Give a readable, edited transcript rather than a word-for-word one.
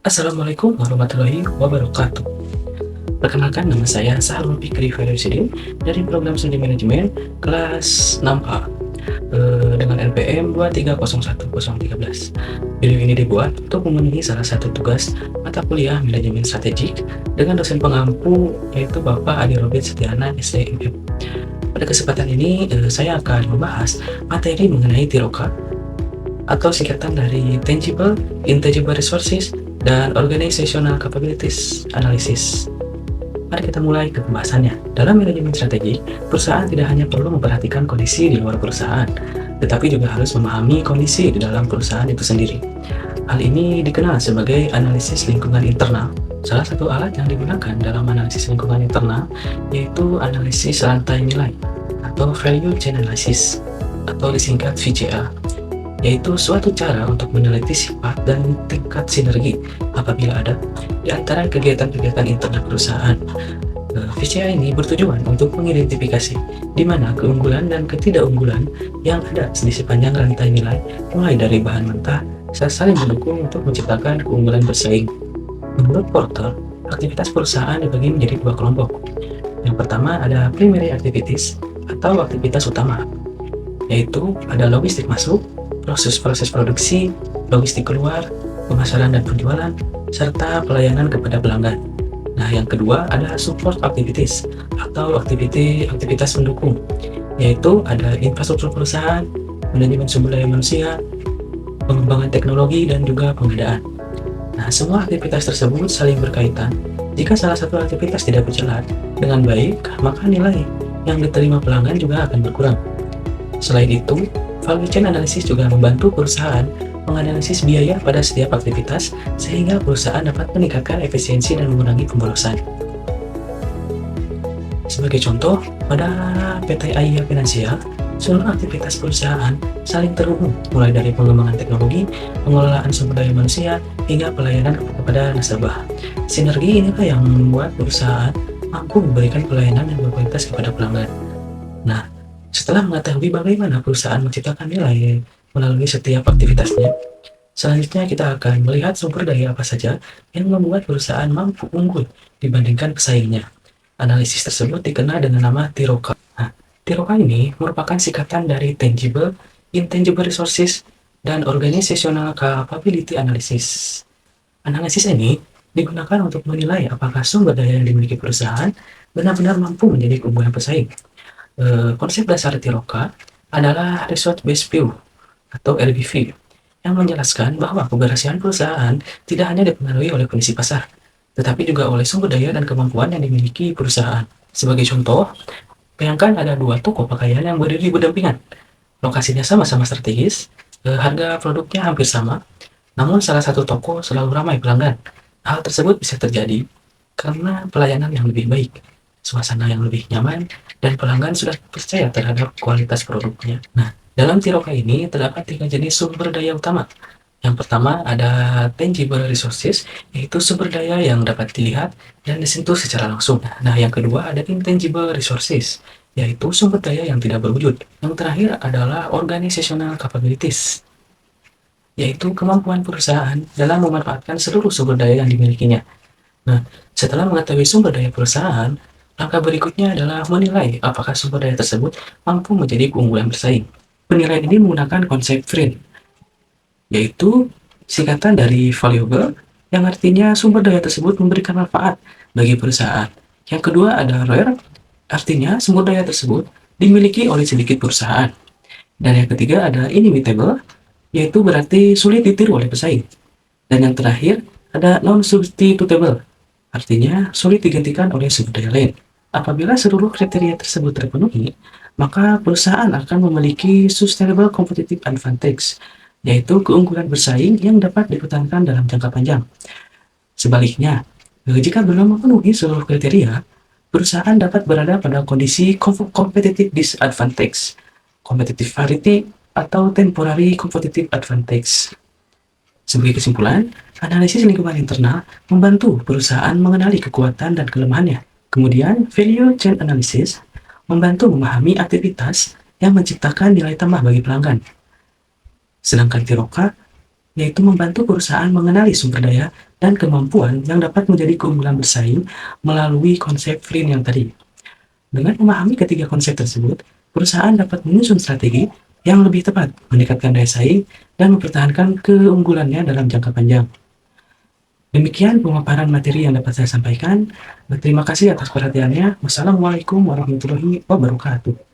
Assalamualaikum warahmatullahi wabarakatuh. Perkenalkan, nama saya Sahrul Fikri Ferryusidin dari Program Studi Manajemen kelas 6A dengan NPM 2301013. Video ini dibuat untuk memenuhi salah satu tugas mata kuliah Manajemen Strategik dengan dosen pengampu yaitu Bapak Adi Robert Setiana SDMM. Pada kesempatan ini saya akan membahas materi mengenai TIROKA atau singkatan dari Tangible, Intangible Resources, dan Organizational Capabilities Analysis. Mari kita mulai ke pembahasannya. Dalam manajemen strategi, perusahaan tidak hanya perlu memperhatikan kondisi di luar perusahaan, tetapi juga harus memahami kondisi di dalam perusahaan itu sendiri. Hal ini dikenal sebagai analisis lingkungan internal. Salah satu alat yang digunakan dalam analisis lingkungan internal yaitu analisis rantai nilai atau Value Chain Analysis atau disingkat VCA, yaitu suatu cara untuk meneliti sifat dan tingkat sinergi apabila ada di antara kegiatan-kegiatan internal perusahaan. VCA ini bertujuan untuk mengidentifikasi di mana keunggulan dan ketidakunggulan yang ada di sepanjang rantai nilai, mulai dari bahan mentah saling mendukung untuk menciptakan keunggulan bersaing. Menurut Porter, aktivitas perusahaan dibagi menjadi dua kelompok. Yang pertama ada primary activities atau aktivitas utama, yaitu ada logistik masuk, proses-proses produksi, logistik keluar, pemasaran dan penjualan, serta pelayanan kepada pelanggan. Nah, yang kedua ada support activities atau aktivitas pendukung, yaitu ada infrastruktur perusahaan, manajemen sumber daya manusia, pengembangan teknologi, dan juga pengadaan. Nah, semua aktivitas tersebut saling berkaitan. Jika salah satu aktivitas tidak berjalan dengan baik, maka nilai yang diterima pelanggan juga akan berkurang. Selain itu, Value Chain Analysis juga membantu perusahaan menganalisis biaya pada setiap aktivitas sehingga perusahaan dapat meningkatkan efisiensi dan mengurangi pemborosan. Sebagai contoh, pada PT AIA Finansial, seluruh aktivitas perusahaan saling terhubung, mulai dari pengembangan teknologi, pengelolaan sumber daya manusia, hingga pelayanan kepada nasabah. Sinergi inilah yang membuat perusahaan mampu memberikan pelayanan yang berkualitas kepada pelanggan. Nah, setelah mengetahui bagaimana perusahaan menciptakan nilai melalui setiap aktivitasnya, selanjutnya kita akan melihat sumber daya apa saja yang membuat perusahaan mampu unggul dibandingkan pesaingnya. Analisis tersebut dikenal dengan nama TIROKA. Nah, TIROKA ini merupakan singkatan dari Tangible, Intangible Resources, dan Organizational Capability Analysis. Analisis ini digunakan untuk menilai apakah sumber daya yang dimiliki perusahaan benar-benar mampu menjadi keunggulan pesaing. Konsep dasar TIROKA adalah Result Based View atau RBV yang menjelaskan bahwa keberhasilan perusahaan tidak hanya dipengaruhi oleh kondisi pasar, tetapi juga oleh sumber daya dan kemampuan yang dimiliki perusahaan. Sebagai contoh, bayangkan ada dua toko pakaian yang berdiri berdampingan. Lokasinya sama-sama strategis, harga produknya hampir sama, namun salah satu toko selalu ramai pelanggan. Hal tersebut bisa terjadi karena pelayanan yang lebih baik, suasana yang lebih nyaman, dan pelanggan sudah percaya terhadap kualitas produknya. Nah, dalam TIROKA ini terdapat 3 jenis sumber daya utama. Yang pertama ada tangible resources, yaitu sumber daya yang dapat dilihat dan disentuh secara langsung. Nah, yang kedua ada intangible resources, yaitu sumber daya yang tidak berwujud. Yang terakhir adalah organizational capabilities, yaitu kemampuan perusahaan dalam memanfaatkan seluruh sumber daya yang dimilikinya. Nah, setelah mengetahui sumber daya perusahaan, langkah berikutnya adalah menilai apakah sumber daya tersebut mampu menjadi keunggulan bersaing. Penilaian ini menggunakan konsep FRIEND, yaitu singkatan dari valuable, yang artinya sumber daya tersebut memberikan manfaat bagi perusahaan. Yang kedua ada rare, artinya sumber daya tersebut dimiliki oleh sedikit perusahaan. Dan yang ketiga ada inimitable, yaitu berarti sulit ditiru oleh pesaing. Dan yang terakhir ada non-substitutable, artinya sulit digantikan oleh sumber daya lain. Apabila seluruh kriteria tersebut terpenuhi, maka perusahaan akan memiliki sustainable competitive advantage, yaitu keunggulan bersaing yang dapat dipertahankan dalam jangka panjang. Sebaliknya, jika belum memenuhi seluruh kriteria, perusahaan dapat berada pada kondisi competitive disadvantage, competitive parity, atau temporary competitive advantage. Sebagai kesimpulan, analisis lingkungan internal membantu perusahaan mengenali kekuatan dan kelemahannya. Kemudian, value chain analysis membantu memahami aktivitas yang menciptakan nilai tambah bagi pelanggan. Sedangkan TIROKA yaitu membantu perusahaan mengenali sumber daya dan kemampuan yang dapat menjadi keunggulan bersaing melalui konsep Flynn yang tadi. Dengan memahami ketiga konsep tersebut, perusahaan dapat menyusun strategi yang lebih tepat, meningkatkan daya saing, dan mempertahankan keunggulannya dalam jangka panjang. Demikian pemaparan materi yang dapat saya sampaikan. Terima kasih atas perhatiannya. Wassalamualaikum warahmatullahi wabarakatuh.